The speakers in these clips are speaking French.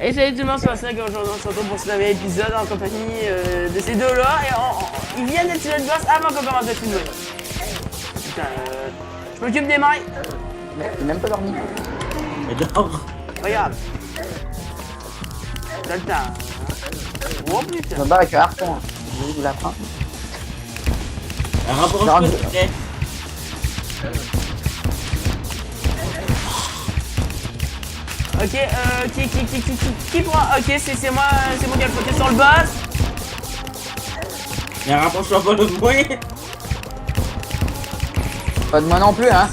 Hey salut tout le monde, c'est Pascal, aujourd'hui on se retrouve pour ce nouvel épisode en compagnie de ces deux-là et ils viennent de tirer le boss avant qu'on commence à filmer. Putain, je m'occupe des mains. J'ai même pas dormi. Mais dehors. Regarde. T'as le temps. Oh Je putain. me bats avec un harpon. Hein. Je vais vous l'apprendre. Rapproche-toi s'il te plaît. Ok, qui prend? Ok, c'est moi qui ai le focus sur le boss. Mais rapproche-toi pas de moi. Pas de moi non plus, hein.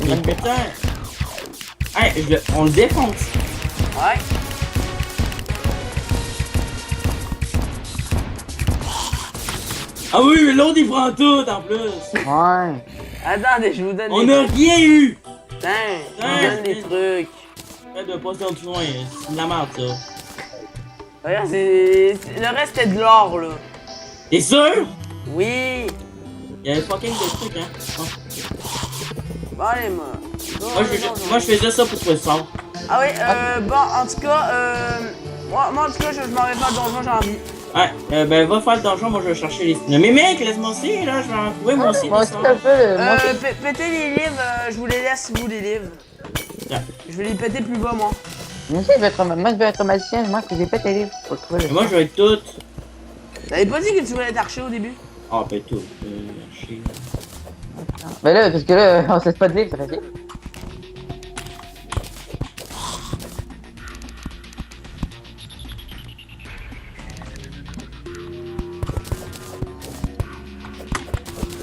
Mais putain. Hey, on le défonce. Ouais. Ah oui, mais l'autre il prend tout en plus. Ouais. Attendez, je vous donne On des a rien eu. Putain, je vous donne des trucs. Fais de pas sur loin, c'est de la merde ça. Regarde, le reste c'est de l'or là. T'es sûr? Oui. Il y avait fucking des trucs hein. Oh. Bon allez moi. Moi je faisais ça pour trouver ça. Ah oui, bon en tout cas, moi en tout cas je m'en vais pas le donjon, j'ai envie. Ouais, ben va faire le donjon, moi je vais chercher les... Mais mec, laisse-moi aussi, là, je vais en trouver moi aussi. Moi aussi, un peu. Moi aussi. Pétez les livres, je vous les laisse vous les livres. Ouais. Je vais les péter plus bas moi. Moi aussi, je vais être magicien. Moi, je vais pas tes livres pour le trouver. Et moi je vais être tout. T'avais pas dit que tu voulais être archer au début? Ah, ben tout. Chier. Mais là, parce que là, on se laisse pas de livres, ça fait chier.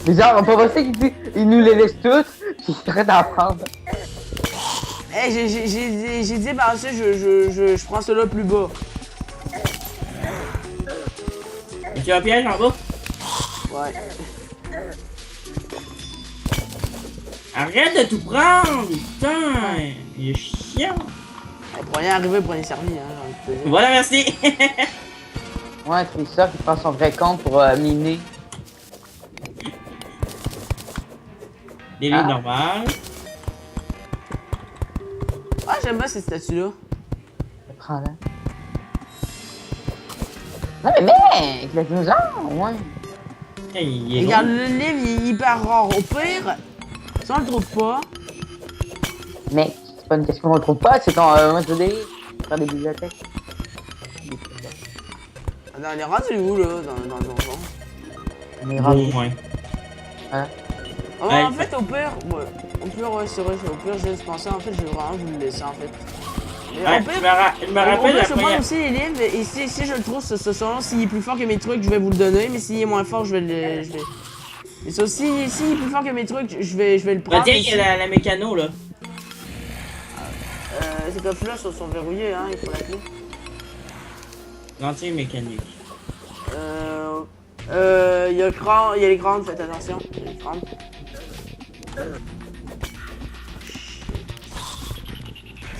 Bizarre, on peut voir ça qu'il dit, il nous les laisse tous, puis il arrête d'en prendre. Hey, j'ai dit par ça, je prends ceux-là plus bas. Et tu as un piège en bas? Ouais. Arrête de tout prendre! Putain! Il est chiant! Hey, pour rien arriver, pour rien servir, hein, j'ai envie de te dire. Voilà, merci! Ouais, c'est ça qui prend son vrai compte pour miner. Des livres normales. Ah, j'aime bien ces statues-là. Prends-la. Non mais mec, le dinosaure, ouais. Hey, il est Regarde, gros. le livre, il est hyper rare. Au pire, si on le trouve pas, Mec, c'est pas une question qu'on ne trouve pas, c'est quand moi je dis faire des bibliothèques. on est rendu où là, dans le donjon? On est Au rendu. moins. Hein? Oh, Ouais, en fait, au pire, ouais. Au pire, ouais, c'est vrai, au pire, j'ai pensé, en fait, je vais vraiment vous le laisser, en fait. Et Ouais, au pire, je me rappelle la je prends première. aussi les livres, et si je le trouve, ce selon s'il est plus fort que mes trucs, je vais vous le donner, mais s'il est moins fort, je vais le... Et ça, s'il est plus fort que mes trucs, je vais le Bah, prendre. tiens, il y a la mécano là. Ces coffres-là sont verrouillés, hein, il faut la clé. L'anti mécanique. Il y a le crâne, il y a les crânes, faites attention. Il y a les crânes.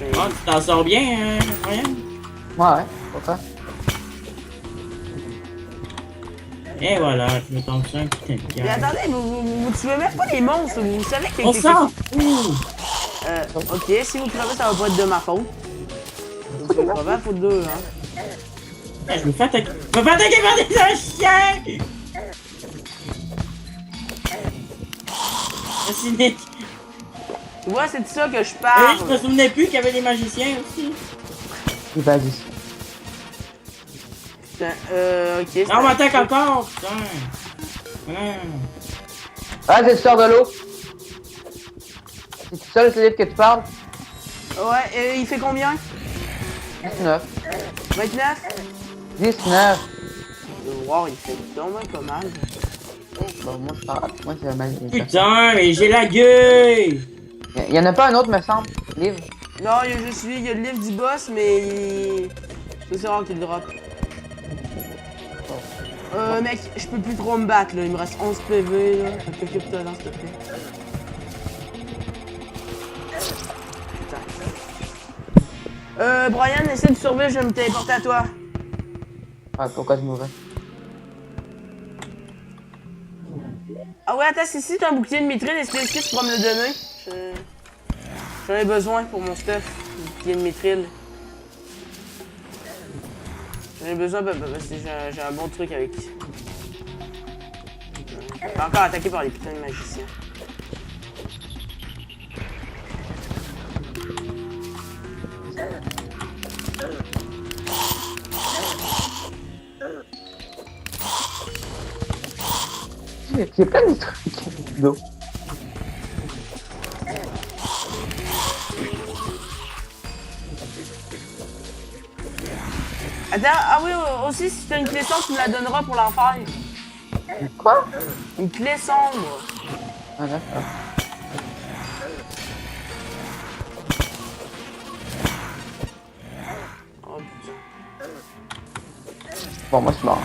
Oh, tu t'en sors bien, hein, rien? Ouais, pourquoi? Et voilà, je me tombe sur un putain de Mais gars. attendez, vous tuez même pas les monstres, vous savez que... On s'en fout! Ok, si vous crevez, ça va pas être de ma faute. Vous crevez à la faute d'eux, hein. Je me fais attaquer. Je me fais attaquer par des chiens! Merci Nick. Tu vois, c'est de ça que je Oui, parle. je me souvenais plus qu'il y avait des magiciens aussi. Il va dire. Putain, ok. Non, on m'attaque encore, putain. Ouais. Ah, c'est le sort de l'eau. C'est tout ça le livre que tu parles? Ouais, il fait combien? 19. 29? 19. Wow, il fait dommage pas mal. Bon, moi je parle. Moi c'est mal. Putain, mais j'ai la gueule! Il y en a pas un autre, me semble. Livre. Non, il y a juste lui, il y a le livre du boss, mais il... c'est rare qu'il le drop. Mec, je peux plus trop me battre là, il me reste 11 PV là. Occupe-toi là, s'il te plaît. Putain. Brian, essaie de survivre, je vais me téléporter à toi. Ah, pourquoi je mourrais? Ah ouais, attends, si t'as un bouclier de mitril, est-ce que tu pourras me le donner? J'en ai besoin pour mon stuff, un bouclier de mitril. J'en ai besoin parce que j'ai un bon truc avec. Pas encore attaqué par les putains de magiciens. J'ai plein de trucs d'eau. Attends, ah oui, aussi si t'as une clé sombre, tu me la donneras pour l'enfer. Quoi? Une clé sombre. Ah d'accord. Oh putain. Bon, moi je suis mort.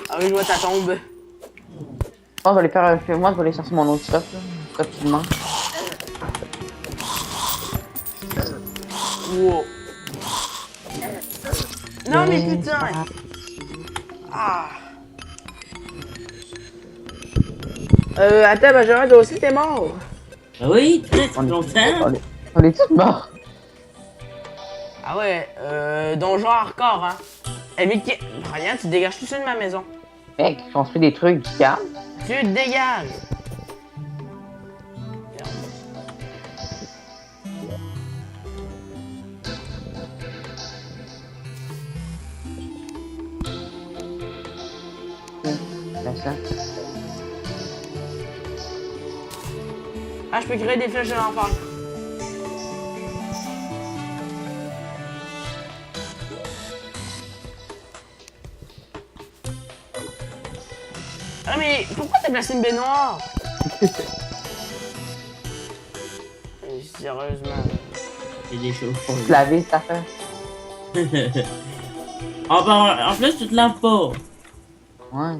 Ah oui, je vois ta tombe. Moi je vais aller faire moi je vais aller chercher mon autre stuff là, rapidement. Wow. Non mais putain. Ah. Attends, Benjamin, toi aussi t'es mort. Ah oui, très On longtemps. on est tous morts. Ah ouais, donjon hardcore, hein. Eh mais rien, tu te dégages tout seul de ma maison. Mec, on se fait des trucs du calme. Tu te dégages. Ça. Ah, je peux créer des flèches de l'enfer. Ah mais pourquoi t'as placé une baignoire? Sérieusement. Il y a des choses. Pour se laver, ça fait. Ah ben, en plus, tu te laves pas. Ouais.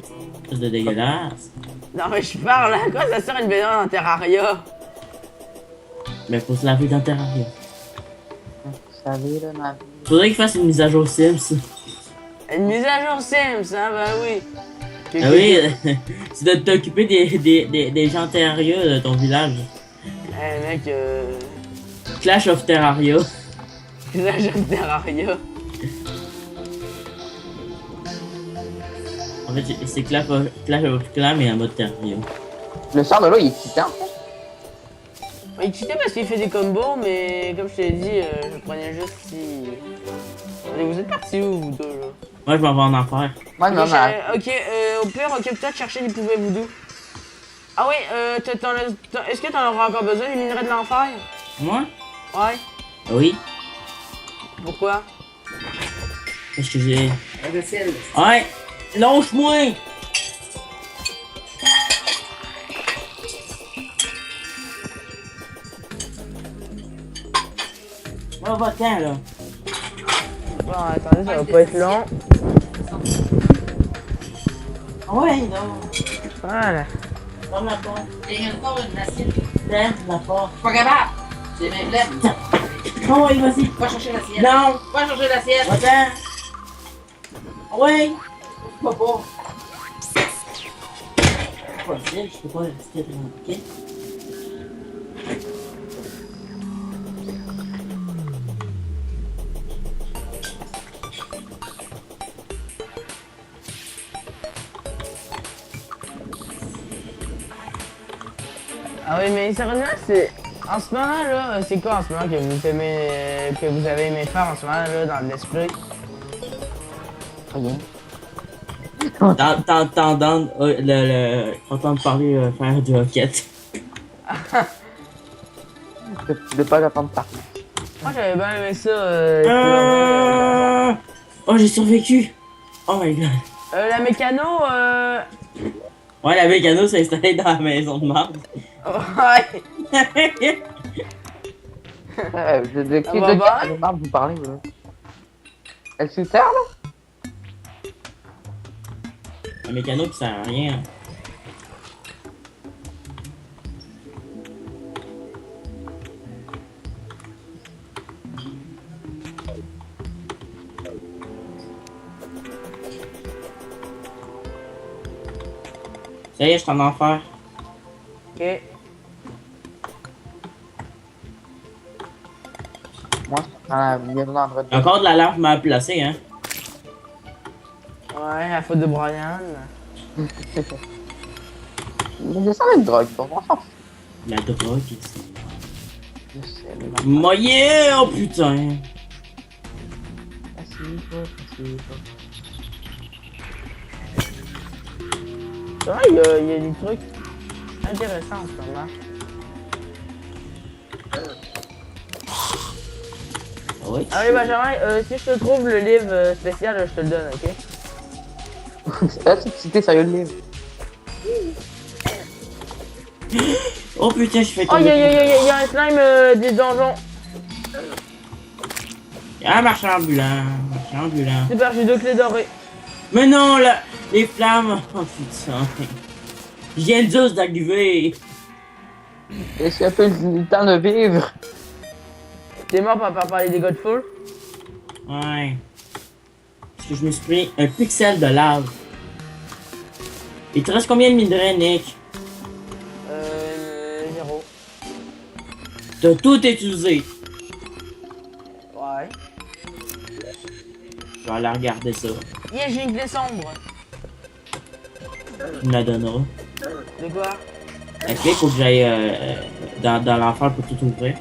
C'est de dégueulasse. Non mais je parle, à quoi ça sert une baignoire dans Terraria? Mais faut se laver dans Terraria. Se laver là, ma vie. Faudrait qu'il fasse une mise à jour Sims. Une mise à jour Sims, hein, ben oui. Ah oui, tu dois t'occuper des gens Terraria de ton village. Eh mec, Clash of Terraria. là j'aime Terraria. En fait, c'est Clash of Clans mais en mode Terraria. Le sort de l'eau il est titan. Il cheatait parce qu'il fait des combos, mais comme je t'ai dit, je prenais juste si... Allez, vous êtes partis où, vous deux, là? Moi, je m'en vais en enfer. Moi non, mais. Ok, au pire, occupe-toi de chercher des pouvets voodoo. Ah oui, est-ce que t'en auras encore besoin, des minerais de l'enfer? Moi? Ouais. Oui. Pourquoi? Parce que j'ai... Ouais! Lâche-moi! Ouais, va-t'en, là. Bon, attendez, ça va pas être long. Ouais, non. Voilà. Ferme la porte. Il y a encore une assiette. Ferme la porte. Pas capable. C'est mes bleds. Oh, oui, vas-y. Va chercher l'assiette. Non! Va chercher l'assiette. Va-t'en. Ouais! Pas pas. Pas dire, je peux pas rester tranquille. Ah oui, mais sérieusement, c'est... En ce moment, là, c'est quoi en ce moment que vous aimez... que vous avez aimé faire en ce moment, là, dans l'esprit? Rien. T'entends entendre parler faire du rocket. De pas attendre partout. Moi, j'avais bien aimé ça, Oh, j'ai survécu! Oh my god. la mécano, Ouais, la mécano s'est installée dans la maison de marde. Ouais. De qui va de bien? quelle marde vous parlez là? Elle sous terre là? La mécano qui sert à rien. Ça y est, je suis en enfer. Ok. Moi, je prends l'endroit de... Encore de la lampe mal placée, hein. Ouais, la faute de Brian. Mais c'est ça une drogue, pour moi. La drogue ici. Je sais, mais Moyen, oh putain. facile. C'est vrai, il y a des trucs intéressants en ce moment. Ouais. Ah oui, Benjamin, si je te trouve le livre spécial, je te le donne, ok? Là, c'était sérieux le livre. Oh putain, je fais Oh, il tomber. y a un slime des donjons. Ah, marchand ambulant. Marchand ambulant. Super, j'ai 2 clés dorées. Mais non, là, les flammes. Oh putain. Je viens juste d'arriver. Est-ce un peu le temps de vivre? T'es mort par les dégâts de feu? Ouais. Parce que je me suis pris un pixel de lave. Il te reste combien de minerais, Nick? 0. T'as tout utilisé. Ouais. Je vais aller regarder ça. Yeah, j'ai une clé sombre. Tu me la donneras. De quoi? Ok, faut que j'aille dans l'enfer pour tout ouvrir.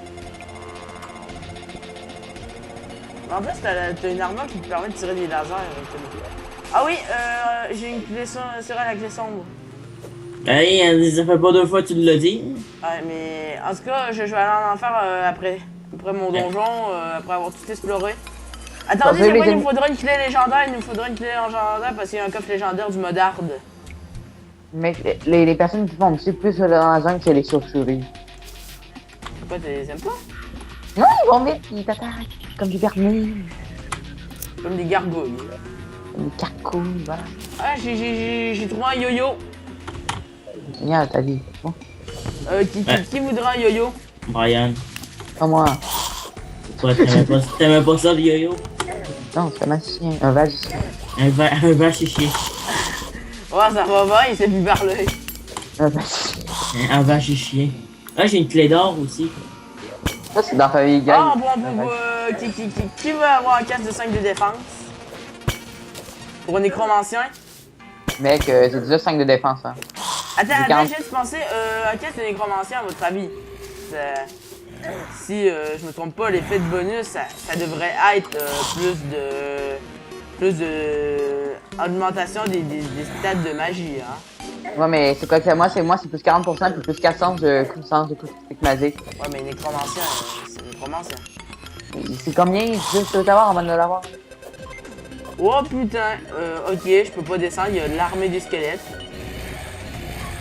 En plus, t'as une armure qui te permet de tirer des lasers avec ton épée. Ah oui, j'ai une clé sombre. C'est vrai, la clé sombre. Hey, ça fait pas 2 fois que tu l'as dit. Ouais, mais en tout cas, je vais aller en enfer après mon donjon, après avoir tout exploré. Attendez, c'est quoi, il nous faudra une clé légendaire, parce qu'il y a un coffre légendaire du modarde. Mais les personnes qui font aussi plus dans la jungle, c'est les chauves-souris. Pourquoi tu les aimes pas? Non, ils vont vite, ils t'attaquent. Comme des garnis, Comme des gargouilles. comme des carcouilles, voilà. Ah, j'ai trouvé un yo-yo. Génial, ta vie. Bon, Qui voudra un yo-yo? Brian, pas moi. toi, t'aimais pas ça le yo-yo? Non, c'est un magicien, un magicien. Un vache chier. Ouais, ça va bien, il sait plus parler. Un magicien. Un vache chien. Ah, j'ai une clé d'or aussi. Ça, c'est dans Family Guy. Ah, qui veut avoir un casque de 5 de défense? Pour un nécromancien? Mec, c'est déjà 5 de défense, hein. Attends, j'ai juste pensé, un casque de nécromancien, à votre avis? Si je me trompe pas, l'effet de bonus, ça devrait être plus de augmentation des stats de magie, hein. Ouais, mais c'est quoi que c'est moi, c'est plus 40% puis plus 400 de puissance de coup critique magique. Ouais, mais nécromancien, c'est nécromancien. C'est combien? Je veux savoir avant de l'avoir. Oh putain, ok, je peux pas descendre, il y a l'armée des squelettes.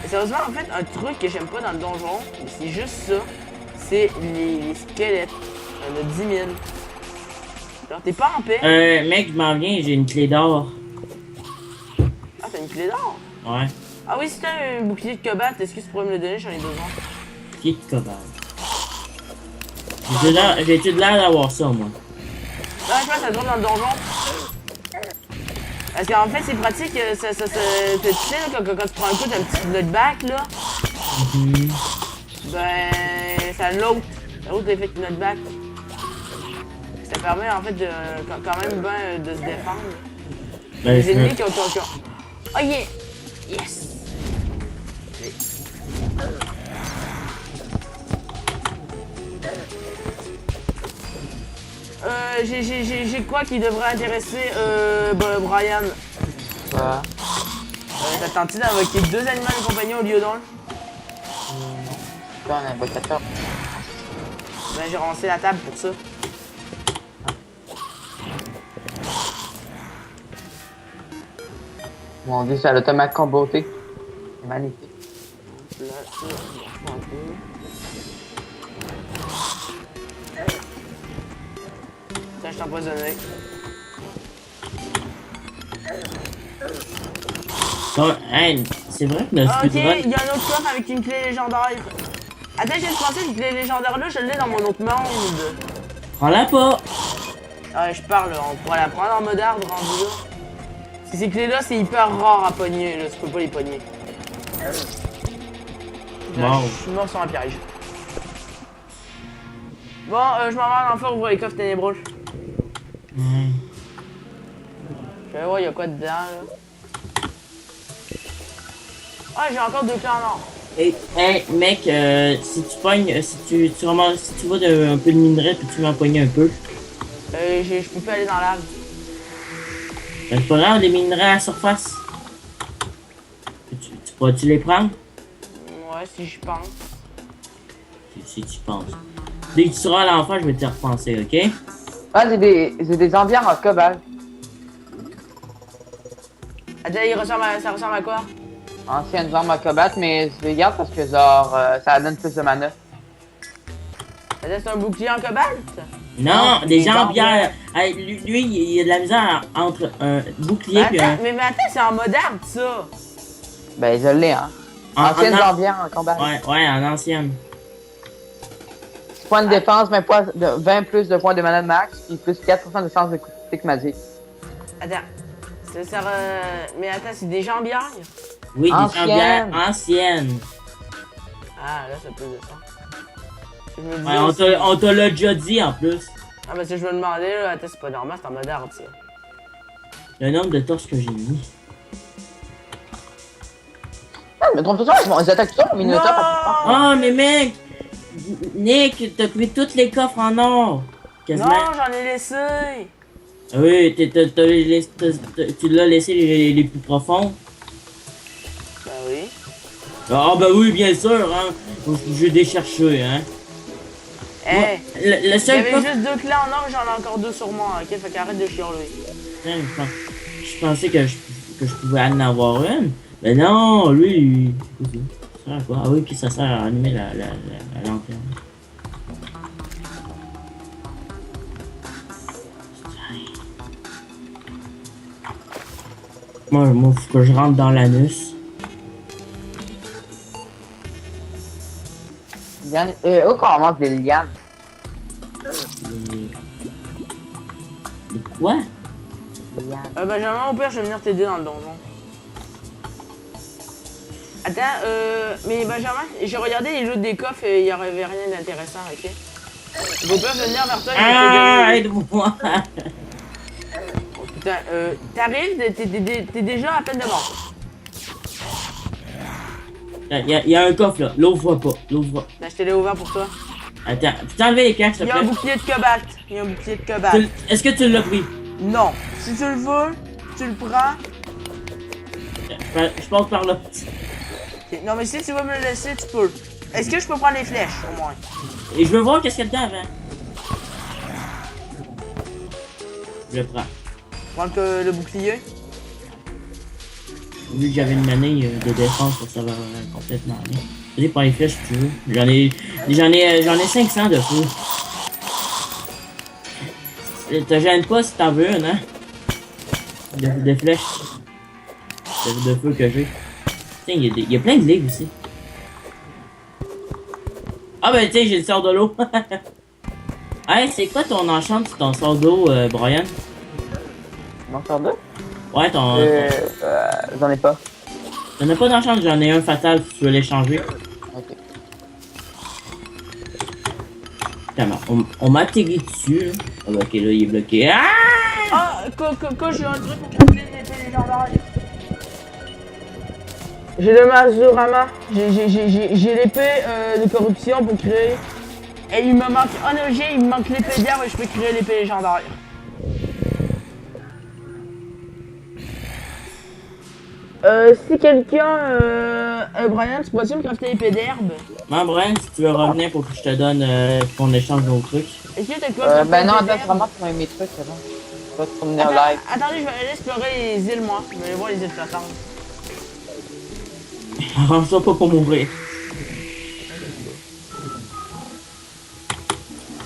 Et sérieusement, en fait, un truc que j'aime pas dans le donjon, c'est juste ça, c'est les squelettes. Il y en a 10 000. Alors, t'es pas en paix? Mec, je m'en viens, j'ai une clé d'or. Ah, t'as une clé d'or? Ouais. Ah oui, si t'as un bouclier de combat, est-ce que tu pourrais me le donner? J'en ai besoin. Qui de cobalt? J'ai-tu de l'air d'avoir ça, moi? Là, je pense que ça tourne dans le donjon. Parce qu'en fait, c'est pratique, tu sais, là, quand tu prends un coup d'un petit knockback, là, ben, ça l'autre l'effet de knockback. Ça permet, en fait, de, quand même bien de se défendre. Ben, Les ennemis qui ont... Oh yeah! Yes! J'ai quoi qui devrait intéresser Brian? Voilà. T'as tenté d'invoquer 2 animaux de compagnie au lieu d'un? Là, on a un invocateur. Ben j'ai ramassé la table pour ça. Mon dieu, c'est l'automate comboté. C'est magnifique. Là, ça, je prends un peu. Tiens, je t'ai empoisonné. Bon, hey, c'est vrai que le Ah, ok, speedrun... il y a un autre coffre avec une clé légendaire. Attends, j'ai pensé cette clé légendaire là, je l'ai dans mon autre monde. Prends-la pas! Ah, je parle, on pourrait la prendre en mode arbre rendu là. Parce que ces clés là, c'est hyper rare à pogner, là, tu peux pas les pogner. Là, Wow. je suis mort sur un piège. Bon, je m'en vais à l'enfer ouvrir les coffres ténébreux. Ouais. Je vais voir, il y a quoi dedans, là. Ah, j'ai encore 2 clés en or. Hey, mec, si tu pognes, si tu ramasses, si tu vois un peu de minerai, peux-tu m'en pogner un peu? Je peux plus aller dans l'arbre. C'est pas grave, des minerais à la surface. Tu pourras-tu les prendre? Ouais, si j'y pense. Si tu penses. Dès que tu seras à l'enfer, je vais te repenser, ok? Ah, j'ai des ambiances en cobalt. Attends, ça ressemble à quoi? Anciennes armes en cobalt, mais je les garde parce que genre, ça donne plus de mana. Attends, c'est un bouclier en cobalt? Non, Non, des des jambières. Hey, lui, il a de la misère entre un bouclier et un... Mais attends, c'est en moderne, ça. Ben, je l'ai, hein. Anciennes ambiances en cobalt. Ouais, en ancienne. Point de défense, 20 plus de points de mana max, puis plus 4% de chance de critique magique. Attends. Mais attends, c'est des jambières? Oui, des Ancienne. jambières anciennes. Ah, là, ça peut descendre. Je me Ouais, on te l'a déjà dit en plus. Ah, parce que je me demandais, là, attends, c'est pas normal, c'est en moderne, ça. Le nombre de torches que j'ai mis. Ah, mais trompe tout ça, ils attaquent tout ça, Minotaur, Non! parce Oh, mais mec! Nick, t'as pris tous les coffres en or! Quasiment. Non, j'en ai laissé! Ah oui, tu l'as laissé les plus profonds. Ben oui. Ah bah oui, bien sûr, hein. Je vais les chercher, hein. Hey! Le Il y seul avait coffre... juste 2 clés en or et j'en ai encore 2 sur moi, ok? Fait qu'arrête de chialer. Je pensais que je pouvais en avoir une. Mais non, lui, ça sert à quoi? Ah oui, puis ça sert à allumer la lanterne. Moi, faut que je rentre dans l'anus. Où qu'on remonte les lianes? Et quoi? Benjamin, au pire, je vais venir t'aider dans le donjon. Attends, mais Benjamin, j'ai regardé les loot des coffres et il y avait rien d'intéressant, ok? Au pire, je vais venir vers toi et je Ah, vais t'aider. aide-moi! Oh, putain, t'arrives, t'es déjà à peine de mort. Il y a un coffre là, l'ouvre pas, l'ouvre. Là, je te l'ai ouvert pour toi. Attends, tu t'as enlevé les caches, s'il Il te y a un plaît? bouclier de cobalt. Il y a un bouclier de cobalt. Est-ce que tu l'as pris? Non. Si tu le veux, tu le prends. Je passe par là. Ok, non, mais si tu veux me le laisser, tu peux. Est-ce que je peux prendre les flèches, au moins? Et je veux voir qu'est-ce qu'il y a dedans avant. Je le prends. Prendre le bouclier. Vu que j'avais une manille de défense, ça va complètement rien. Vas-y, prends les flèches si tu veux. J'en ai 500 de feu. Te gêne pas si t'en veux une, hein? De flèches. De feu que j'ai. Tiens, il y a plein de livres ici. Ah ben tiens, j'ai le sort de l'eau. Hey, c'est quoi ton enchant sur ton sort d'eau, Brian? Mon sort deux? Ouais, J'en ai pas. T'en as pas d'enchant, j'en ai un fatal si tu veux l'échanger. Ok. Putain, on m'a tiré dessus, là. Ah bah ok, là, il est bloqué. Ah! Ah, quand j'ai un truc pour couper les légendaires. J'ai le Mazurama. J'ai l'épée de corruption pour créer. Et il me manque un objet, il me manque l'épée d'herbe et je peux créer l'épée légendaire. Si quelqu'un... Brian, tu pourrais-tu me crafter l'épée d'herbe? Non, Brian, si tu veux revenir pour que je te donne qu'on échange nos trucs. Est-ce que t'as quoi Ben non, attends, vraiment, tu m'as mes trucs, c'est bon. Je vais te promener en live. Attendez, je vais aller explorer les îles, moi. Je vais aller voir les îles flottantes. Arrange-toi pas pour mourir.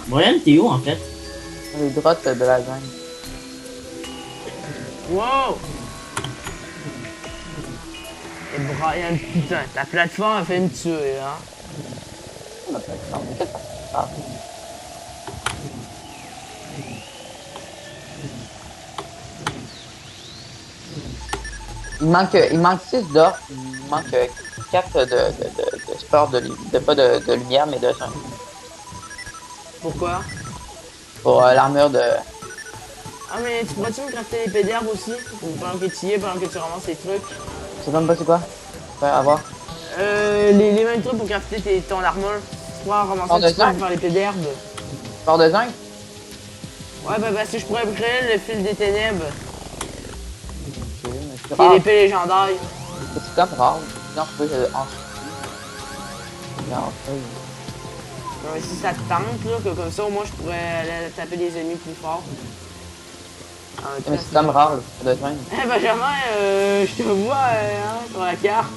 Brian, t'es où en fait? Les drottes de la jungle. Wow! Et Brian, putain, ta plateforme a fait me tuer, hein? Ah. Il manque 6 d'or, il manque 4 de sport pas de lumière, mais de jungle. Pourquoi? Pour l'armure de... Ah, mais tu pourrais-tu me crafter les pets d'herbe aussi? Pendant que tu y es, pendant que tu ramasses les trucs. Je sais même pas c'est quoi. Ouais, à voir. Les mêmes trucs pour crafter ton armure. Tu pourras Port ramasser de les trucs zinc? pour faire les pets d'herbe. Port de zinc? Ouais, bah parce que je pourrais créer le fil des ténèbres. Ok, mais c'est Qui est rare. l'épée légendaire. C'est comme rare. Non, je peux en... Non, Ouais, si ça te tente, là, que comme ça, au moins, je pourrais aller taper des ennemis plus forts. En même temps, mais c'est comme rare, le port de zinc. Eh Benjamin, je te vois hein, sur la carte.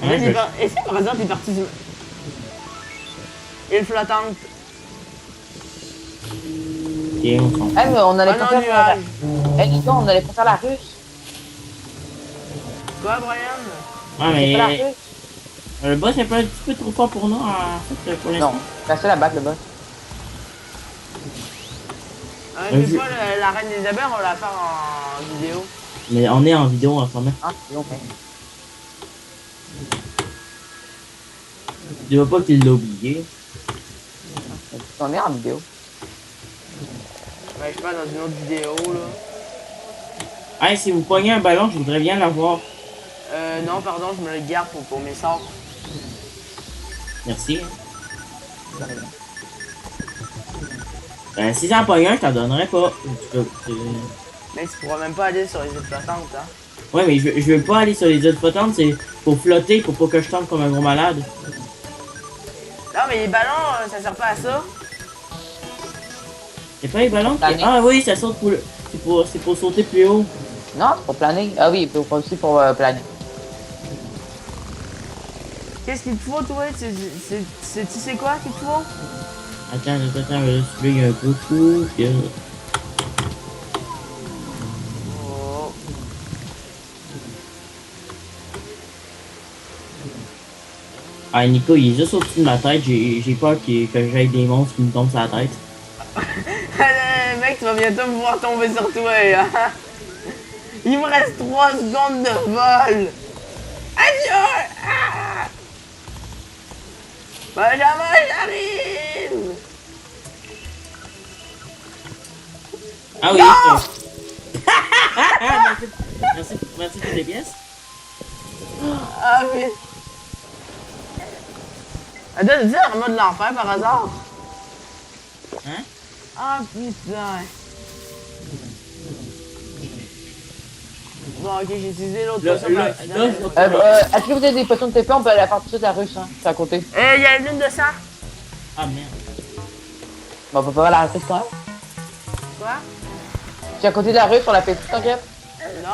Ouais, Est-ce que par hasard t'es parti du... Île flottante. Ok, on s'en fout. Eh, mais on allait Un pas faire... nuage. Eh, les gars, on allait pas faire la russe. Quoi, Brian? Ah, C'est pas la mais russe. le boss est pas un petit peu trop fort pour nous, en fait, pour l'instant. Non, c'est la seule à battre, le boss. Je Vas-y. sais pas, la reine des abeilles, on va la faire en vidéo. Mais on est en vidéo en ce moment. Ah, c'est bon, ok. Je vois pas qu'il l'a oublié. On est en vidéo. Ben, je sais pas, dans une autre vidéo, là. Hey, si vous pognez un ballon, je voudrais bien l'avoir. Non, pardon, je me le garde pour mes sorts. Merci. Ben, si j'en pogne un, je t'en donnerais pas. Mais tu pourras même pas aller sur les îles flottantes, hein. Ouais, mais je veux pas aller sur les îles flottantes, c'est pour flotter, pour pas que je tombe comme un gros malade. Non, mais les ballons, ça sert pas à ça. C'est pas les ballons qui... Planer. Ah oui, ça saute pour le... C'est pour sauter plus haut. Non, c'est pour planer. Ah oui, aussi pour planer. Qu'est-ce qu'il te faut, toi? Tu sais quoi qu'il te faut? Attends, je vais soulever un peu tout. Puis, Oh. Ah, Nico, il est juste au-dessus de ma tête. J'ai peur que j'aille des monstres qui me tombent sur la tête. Mec, tu vas bientôt me voir tomber sur toi, hein? Il me reste 3 secondes de vol! Adieu! Ah! Benjamin, j'arrive! Ah oui! Merci pour les pièces. Ah oui! Attends, dis un mode de l'enfer par hasard? Hein? Ah putain! Bon, ok, j'ai utilisé l'autre Là, potion par là, accident. là, Est-ce que vous avez des potions de TP? On peut aller faire tout de suite la russe, hein. C'est à côté. Il y a une lune de sang! Ah merde. Bon, on peut pas faire la russe quand même. Quoi? Je suis à côté de la rue sur la petite, t'inquiète. Non!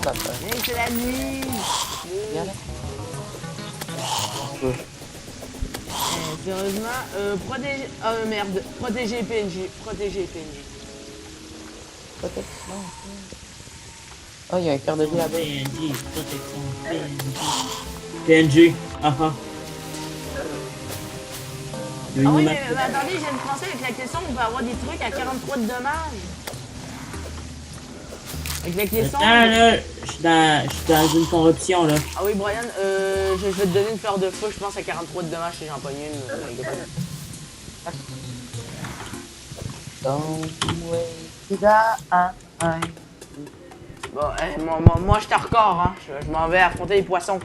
Ça fait. Mais c'est la nuit! Bien, là. Sérieusement, protéger... Ah merde, protéger PNJ, protéger PNJ. Peut-être. Non. Oh, il y a un cœur de vie là-bas. PNJ, protection, PNJ. Ah ah. Ah oui, mais attendez, j'ai une pensée avec la question, on peut avoir des trucs à 43 de dommages. Avec la question... Attends là, je suis dans une corruption là. Ah oui, Brian, je vais te donner une fleur de feu, je pense à 43 de dommages si j'en pogne une. Don't wait un. Bon, moi je te record, hein. Je m'en vais affronter les poissons.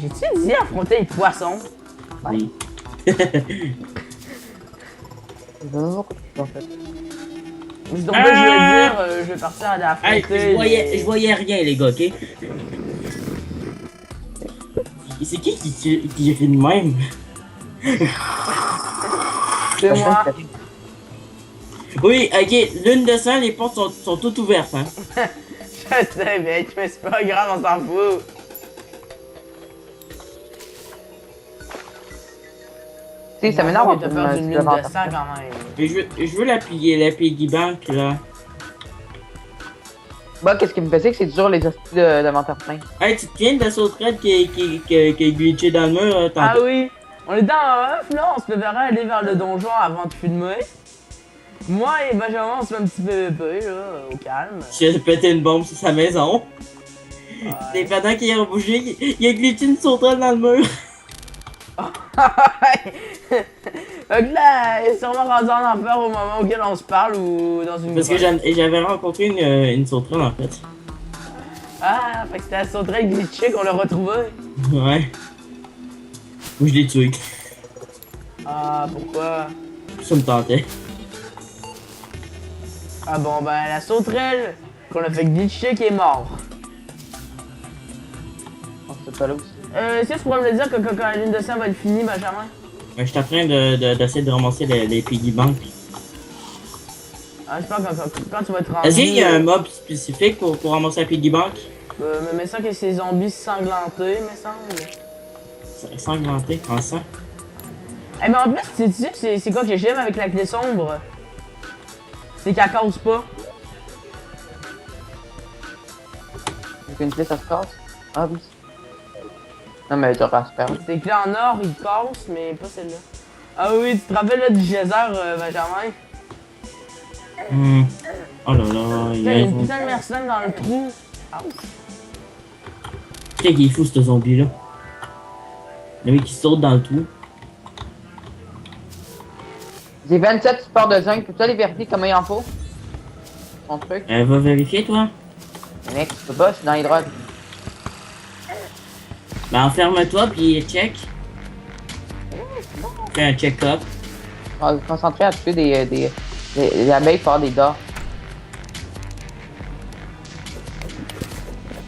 J'ai-tu dit affronter les poissons? Oui. Non, en fait. Mais donc, je vais dire, je vais partir à Hey, affronter. je voyais rien les gars, ok? C'est qui rit de même? C'est moi. Oui, ok, lune de sang, les portes sont toutes ouvertes, hein. Je sais, mec, mais c'est pas grave, on s'en fout. Si, ça m'énerve un de peu. faire une lune de sang quand même. Mais je veux la piggy bank là. Moi, qu'est-ce qui me fait, c'est que c'est toujours les hosties d'inventaire plein. Hey, tu te souviens de la sauterelle qui a glitché dans le mur là, Ah tantôt? oui, on était en off là, on se préparait à aller vers le donjon avant de filmer. Moi et Benjamin, on se fait un petit PVP là, au calme. J'ai pété une bombe sur sa maison. Ouais. C'est pendant qu'il a bougé, il a glitché une sauterelle dans le mur. Fait que là, il est sûrement rendu en enfer au moment auquel on se parle ou dans une Parce que grotte. j'avais rencontré une sauterelle en fait. Ah, fait que c'était la sauterelle glitchée qu'on l'a retrouvée. Ouais. Ou je l'ai tué. Ah, pourquoi? Ça me tentait. Ah bon, ben la sauterelle qu'on a fait glitcher qui est mort. Oh, c'est pas là aussi. Est-ce que tu pourrais me le dire que quand la ligne de sang va être finie, Benjamin? Je suis en train d'essayer de ramasser les piggy banks. Ah, je pense que quand tu vas être rendu... Est-ce qu'il y a un mob spécifique pour ramasser la piggy bank? Mais ça que c'est zombies sanglantés, me semble. Sanglanté, en sang. Eh mais en plus, tu sais que c'est quoi que j'aime avec la clé sombre? C'est qu'elle casse pas. Avec une clé, ça se casse? Ah oui. Non, mais tu raspères. Tes clés en or, ils cassent, mais pas celle-là. Ah oui, tu te rappelles là, du geyser, Benjamin? Oh là là, il y Putain, a il y a un une putain de mercenaire dans le trou. Ah oui. Putain, qu'il est fou ce zombie là. Le mec qui saute dans le trou. J'ai 27 supports de zinc. Peux-tu aller vérifier comment il en faut? Ton truc? Va vérifier toi. Mec, tu peux pas, je suis dans les drogues. Ben enferme-toi puis check. Fais un check-up. On va se concentrer à tuer des abeilles pour avoir des dards.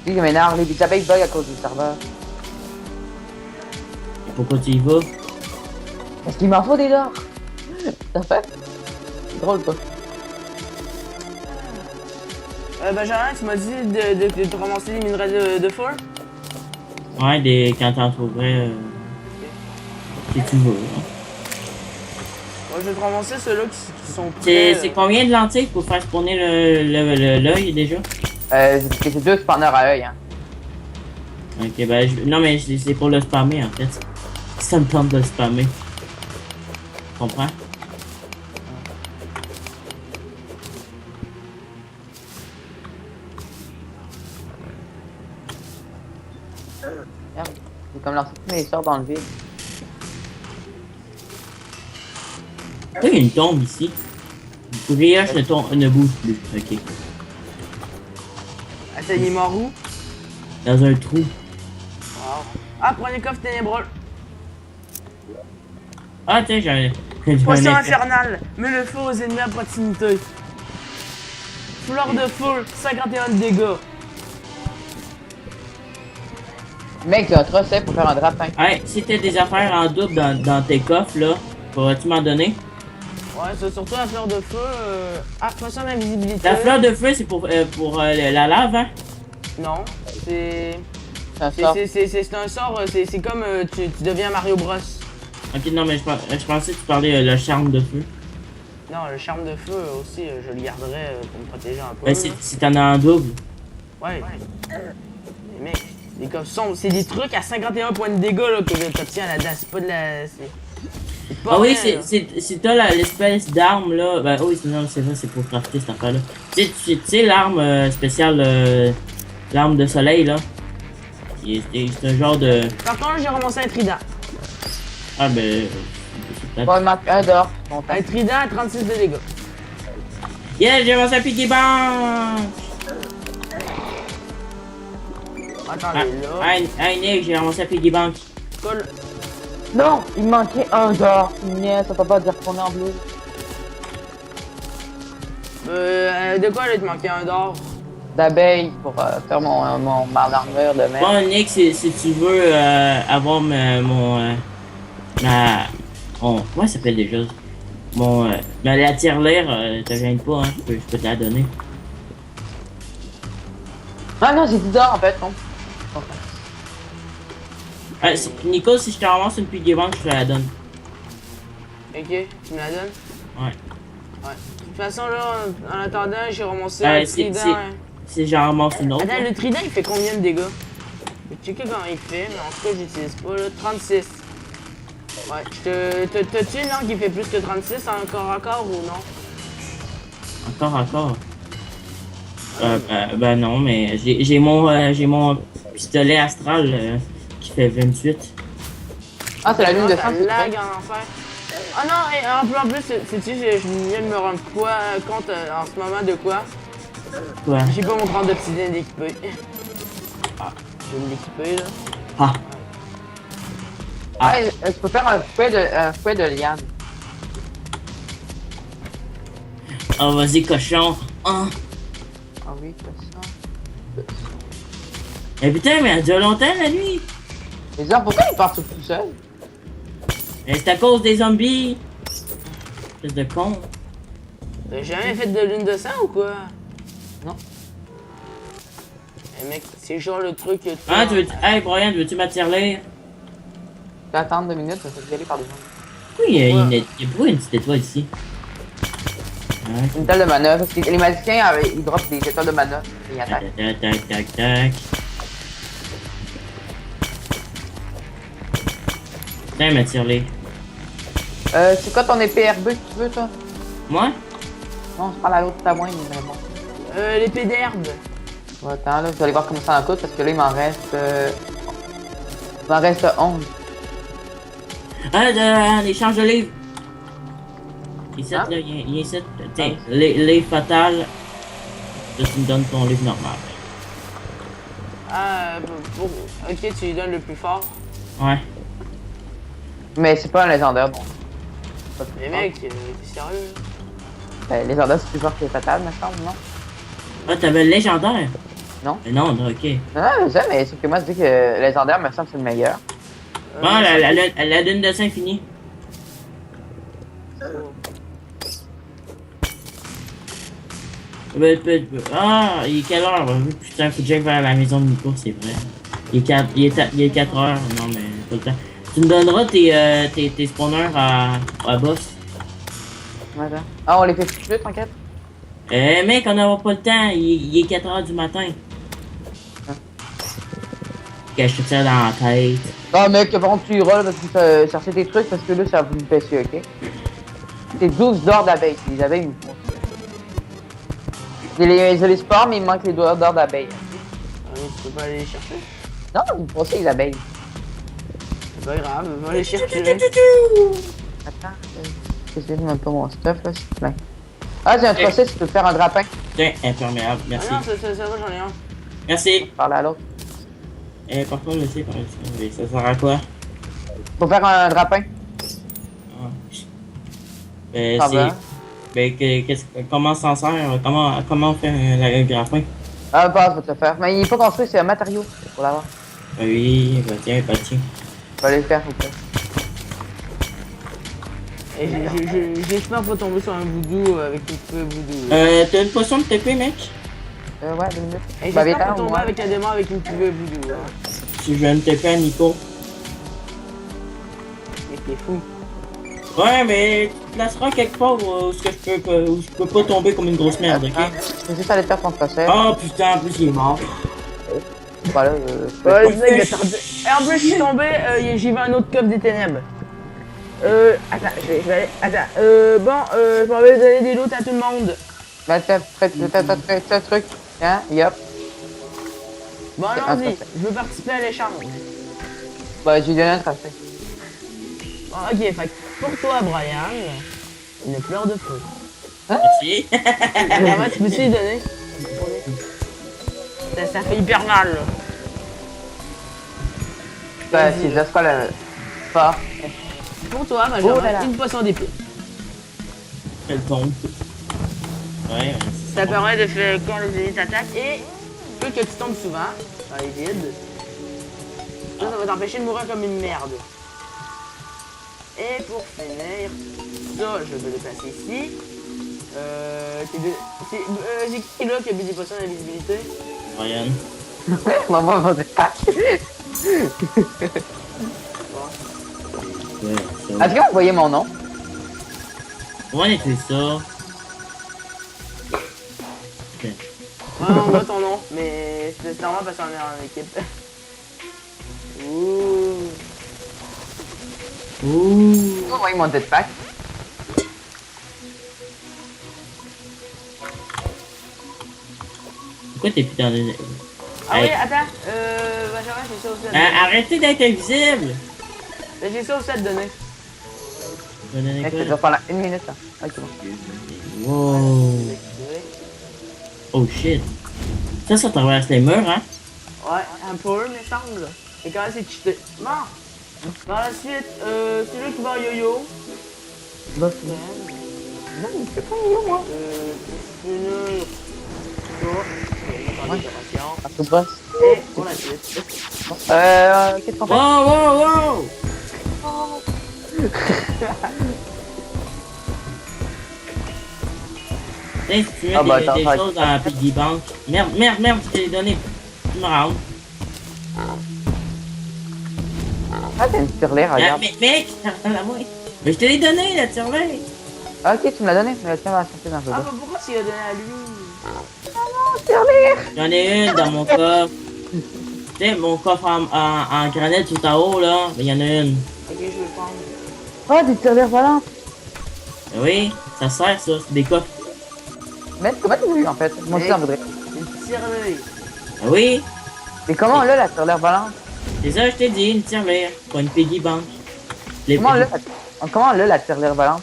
Tu sais, ça m'énerve, les abeilles bug à cause du serveur. Et pourquoi tu y vas? Est-ce qu'il m'en faut des dards? T'as fait? C'est drôle, quoi. Benjamin, tu m'as dit de te ramasser les minerais de feu? Ouais, quand t'en trouverais. Si tu veux. Hein. Ouais, je vais te ramasser ceux-là qui sont prêts. C'est combien de lentilles pour faire spawner l'œil déjà? C'est deux spawners à œil, hein. Ok, ben non mais c'est pour le spammer en fait. Ça me tente de le spammer. Tu comprends? Merde, j'ai comme lancé tous mes sorts dans le vide. Là, il y a une tombe ici. Le grillage ne bouge plus. Ok. Attends, il est mort où? Dans un trou. Wow. Ah, prenez le coffre ténébreux. Ah, tiens, j'ai un Potion effet. infernale. Mets le feu aux ennemis à proximité. Fleur de feu, 51 de dégâts. Mec, j'ai un trocet pour faire un drapin. Hey, si t'as des affaires en double dans tes coffres, là, pourrais-tu m'en donner? Ouais, c'est surtout la fleur de feu. Ah, potion d'invisibilité. La fleur de feu, c'est pour la lave, hein? Non, c'est. C'est un sort. C'est un sort, c'est comme tu deviens Mario Bros. Ok, non, mais je pensais que tu parlais le charme de feu. Non, le charme de feu aussi, je le garderais pour me protéger un peu. Ben, si t'en as en double. Ouais. Mais mec, les coffres sombres, c'est des trucs à 51 points de dégâts là, que t'obtiens à la dent. C'est pas de la. C'est pas Ah oui, rien, si t'as l'espèce d'arme là, ben oui, non, c'est vrai, c'est pour crafter cette affaire là. Tu sais l'arme spéciale, l'arme de soleil là. C'est un genre de. Par contre, j'ai ramassé un trident. Ah ben. Bon, il manque un d'or. Bon, Un trident à 36 de dégâts. Yeah, j'ai avancé à Piggy Bank! Attendez, là. Hey Nick, j'ai ramassé à Piggy Bank. Colle. non, il me manquait un d'or. Niette, ça peut pas dire qu'on est en bleu. De quoi là, il te manquait un d'or? D'abeilles pour faire mon armure de mer. Bon Nick, si tu veux avoir comment ça s'appelle déjà? La tirelire, te gêne pas, hein, je peux te la donner. Ah non, j'ai 10 d'or en fait, non. Nico, si je te ramasse une Piggy Bank, je te la donne. Ok, tu me la donnes? Ouais. Ouais. De toute façon, là, en attendant, j'ai ramassé Ouais, un trident. Si j'en ramasse une autre. Attends, le trident, il fait combien de dégâts? Je vais checker comment il fait, mais en tout cas, j'utilise pas, là. 36. Ouais, t'as-tu une arme qui fait plus que 36 encore ou non? Encore. Ben non, mais j'ai mon pistolet astral qui fait 28. Ah, c'est la lune de sang, Ça c'est lag vrai. en enfer. Ah non, et en plus, sais-tu, je viens de me rendre compte en ce moment de quoi? Quoi? J'ai pas mon crâne d'obsidienne équipé. Ah, je vais l'équiper là. Ah. Ah. Ouais, tu peux faire un fouet de liane. Oh, vas-y, cochon. Ah. Ah oui, c'est ça. Mais putain, mais elle dure longtemps la nuit. Les gens, pourquoi ils partent tout seuls? Mais c'est à cause des zombies. Espèce de con. T'as jamais fait de lune de sang ou quoi? Non. Eh mec, c'est genre le truc que tu. Ah, hey, Brian, veux-tu m'attirer? Tu peux attendre 2 minutes, ça fait y aller par des gens. Pourquoi il y a, Ouais. il y a pourquoi une petite étoile ici? Ah, Une étoile de mana, parce que les magiciens, ils droppent des étoiles de mana et ils attaquent. tac, tac, tac, tac. Putain, m'attirer. C'est quoi ton épée RB que tu veux, toi? Moi? Non, je parle à l'autre témoin, il me répond. L'épée d'herbe. Bon, attends, là, je vais aller voir comment ça en coûte, parce que là, il m'en reste... Il m'en reste 11. Ah, l'échange de livres. Ici, Hein? là, il y a ici. Tiens, livre fatal. Là, tu me donnes ton livre normal. Ah, ok, tu lui donnes le plus fort. Ouais. Mais c'est pas un légendaire, bon. Pas plus Mais fort. mec, t'es sérieux là? Ben, légendaire, c'est plus fort que fatal, me semble, non? Ah, t'avais le légendaire? Non. Mais non, ok. Non, non, je sais, mais c'est que moi, je dis que légendaire, me semble que c'est le meilleur. Ah, la lune de sang finie. Ah, il est quelle heure? Putain, faut que j'aille vers la maison de Nico, c'est vrai. Il est 4 heures. Non, mais pas le temps. Tu me donneras tes spawners à boss. Attends. Ah, on les fait tout de suite, t'inquiète? Mec, on n'aura pas le temps. Il est 4 heures du matin. Cache tout ça dans la tête. Ah, mec, par contre, tu iras, là, parce que tu chercher tes trucs, parce que là, ça va vous pêcher, ok? C'est 12 d'or d'abeilles. Les abeilles, ils me font. Je les sport, mais il me manque les d'or d'abeilles. Ah oui, tu peux pas aller les chercher? Non, ils me font ça, les abeilles. C'est pas grave, va les chercher. Attends, je même pas mon stuff, là, c'est plein. Ah, j'ai un procès, tu peux faire un grappin. Tiens, imperméable, merci. Ah non, ça va, j'en ai un. Merci. Parler à l'autre. Parfois, je sais, par exemple. Mais ça sert à quoi? Faut faire un grappin. Ah. Ben, Ça c'est. va. Ben, comment s'en sert? Comment on fait un grappin? Ah, passe, va te le faire. Mais il est pas construit, c'est un matériau. Faut l'avoir. Ben oui, ben tiens, tiens. Je vais aller le faire, faut que. Et j'espère pas tomber sur un voodoo avec une poupée voodoo. T'as une potion de TP, mec? Ouais, 2 minutes. Et Bah, j'espère pas viens, tomber moi. avec un démon avec une poupée voodoo. Hein. Si je veux une TP à Nico. Mais t'es fou. Ouais, mais tu te placeras quelque part où je peux pas tomber comme une grosse merde, ok? Je vais juste aller faire ton procès. Oh putain, en plus il est mort. Voilà, Ouais, le mec, attends. Et en plus, je suis tombé, j'ai vu un autre coffre des ténèbres. Attends, je vais aller. Attends, bon, je m'en vais donner des loots à tout le monde. Là, t'as truc. Hein, yep. Bon, allons-y, je veux participer à l'échange. Bah, j'ai donné un tracé. Bon, ok, fait que pour toi, Brian, une fleur de feu. Merci. Vraiment, tu peux-tu lui donner? Ça fait hyper mal, là. Bah, c'est juste pas le. Pas. Pour toi, ben, Oh là j'aurai là. une potion d'épée. Elle tombe. Ouais, Ça permet de faire quand les ennemis t'attaquent et peu que tu tombes souvent dans les vides. Ça va t'empêcher de mourir comme une merde. Et pour finir, ça, je vais le placer ici. C'est qui là qui a bu des potions d'invisibilité? Brian. Maman va te Ouais, Est-ce que vous voyez mon nom? Comment on écrit ça? Ok. Ouais, on voit ton nom, mais c'est normal parce qu'on est en équipe. Ouh. Ouh. Vous voyez mon jetpack? Pourquoi t'es plus dans les... Ah Hey. oui, attends, Benjamin, j'ai ça aussi. Arrêtez d'être invisible! J'ai ça aussi à te donner. Je vais donner Mec, quoi, ça là? doit pendant une minute là. Ok, bon. Wow. Oh shit. Ça traverse les murs, hein? Ouais, un peu, mais semble. Et quand même, c'est cheaté. Bon. Par la suite, c'est lui qui va en yo-yo. Bah, Non, c'est pas yo, moi. Finir. Ça. Décoration. à tout boss. Et pour la suite. Qu'est-ce qu'on fait? Wow, wow, wow! Hey, si tu mets Ah bah, des attends, choses dans la piggy bank. Merde, je t'ai donné. Tu me rends. Ah, t'as une tirelire, regarde. Mais mec, la moi. Mais je te l'ai donné, la tirelire. Ah, ok, tu me l'as donné, mais tiens, on va chercher dans le Ah, jeu. bah pourquoi tu l'as donné à lui? J'en ai une dans mon coffre. Tu sais, mon coffre en granit tout en haut, là. Mais il y en a une. Ok, je vais le prendre. Oh, des tirelires volantes! Ben oui, ça sert, ça. C'est des coffres. Mais comment t'as vu en fait? Moi aussi, j'en voudrais. Une tirelire. Ben oui, Mais comment là, la tirelire volante? c'est ça, je t'ai dit, une tirelire. Pas une piggy bank. Les Comment là, piggy- comment là, la tirelire volante?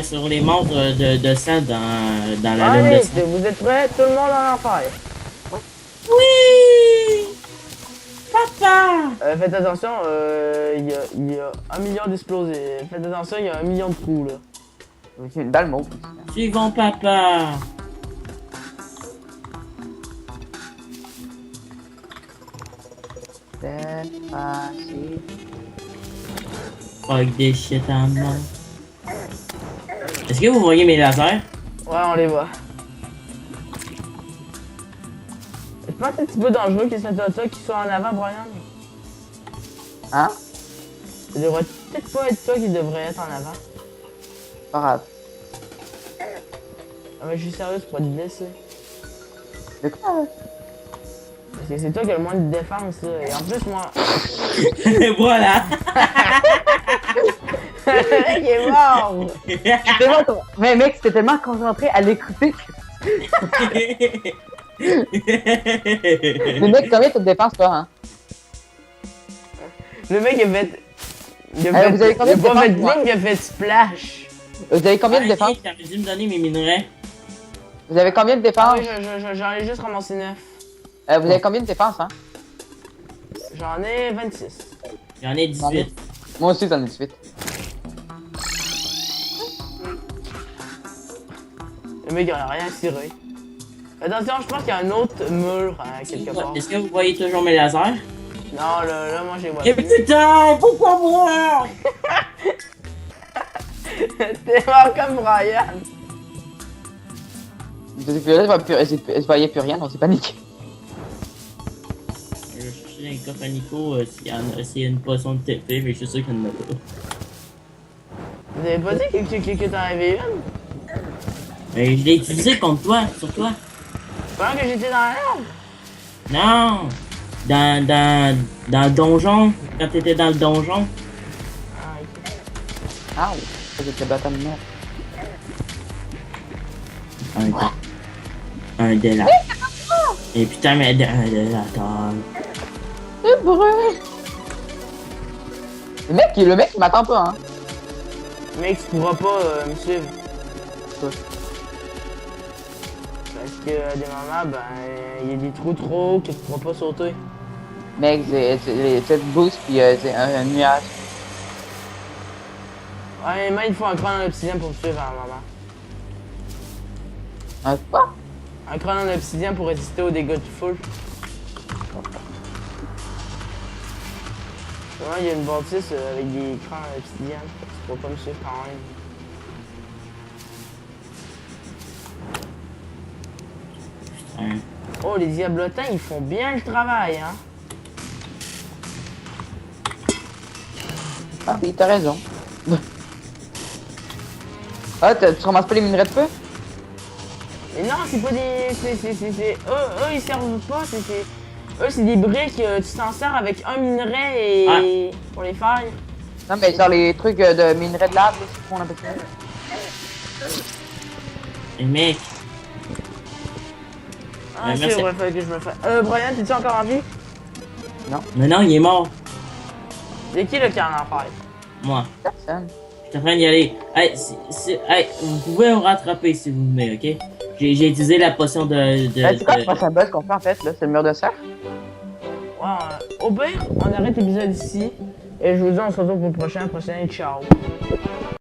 sur les montres de sang dans la lune Allez, de sang. vous êtes prêts? Tout le monde en enfer. Oui! Papa! Faites attention, il y a 1 million d'explosifs. Faites attention, il y a 1 million de coups là. J'ai une balle mauve. Suivons papa! C'est facile. Fuck des shit en main. Est-ce que vous voyez mes lasers? Ouais, on les voit. Je pense que c'est un petit peu dangereux que cet auto qui soit en avant, Brian. Hein? Ça devrait peut-être pas être toi qui devrait être en avant. Pas grave. Ah, mais je suis sérieux, c'est pas te blesser. De quoi? Parce que c'est toi qui as le moins de défense là. Et en plus, moi. Voilà! Le mec est mort! C'est bon, toi. Mais mec, c'était tellement concentré à l'écouter que. Mais mec, combien tu te dépenses toi, hein? Le mec a fait. Il a Vous avez combien de il a pas fait de défense, moi? ligne, il a fait splash. Vous avez combien de dépenses? T'aurais dû me donner mes minerais. Vous avez combien de Ah dépenses? oui, j'en ai juste ramassé 9. Vous avez combien de dépenses, hein? J'en ai 26. J'en ai 18. Moi aussi, j'en ai 18. Le mec, il a rien tiré. Attention, je pense qu'il y a un autre mur quelque part. Est-ce que vous voyez toujours mes lasers? Non, là, moi, j'ai vois Eh plus. putain! Pourquoi moi? T'es mort comme Brian. Je voyais plus rien, donc c'est paniqué. Je vais chercher un coffre à Nico s'il y a une potion de TP, mais je suis sûr qu'il y en a pas. Vous avez pas dit que t'en avais une? Mais je l'ai utilisé contre toi, sur toi. Pendant que j'étais dans l'arbre? Non! Dans le donjon, quand t'étais dans le donjon. Ah, ok. Ah oui, j'étais bâtard de merde. Un délat. Et putain, mais un délateur. C'est brûle! Le mec, il m'attend pas, hein. Mec, tu pourras pas me suivre. Pourquoi? Parce que à des moments, ben, il y a des trous trop hauts que tu pourras pas sauter. Mec, c'est une boost pis c'est un nuage. Ouais, mais il faut un crâne en obsidian pour me suivre à un moment. Un quoi? Un crâne en obsidian pour résister aux dégâts du feu. Ouais, il y a une bâtisse avec des crânes en obsidian. Tu pourras pas me suivre quand même. Putain. Oh, les diablotins, ils font bien le travail, hein. Ah oui, t'as raison. Ah, tu ramasses pas les minerais de feu? Mais non, c'est pas des... Eux, ils servent pas, Eux, c'est des briques, tu t'en sers avec un minerai et... pour les faire. Non, mais genre les trucs de minerais de lave, là, c'est qu'on appelle ça. Et mec, Ah, c'est merci. vrai, fallait que je me fasse. Brian, t'es-tu encore en vie? mais non, il est mort. C'est qui le qui en enfer? Moi. Personne. Je suis en train d'y aller. Hey, hey, vous pouvez me rattraper si vous voulez, ok? J'ai utilisé la potion C'est quoi le prochain boss qu'on fait en fait là? C'est le mur de cerf? Ouais, au pire, on arrête l'épisode ici. Et je vous dis, on se retrouve pour le prochain. Ciao.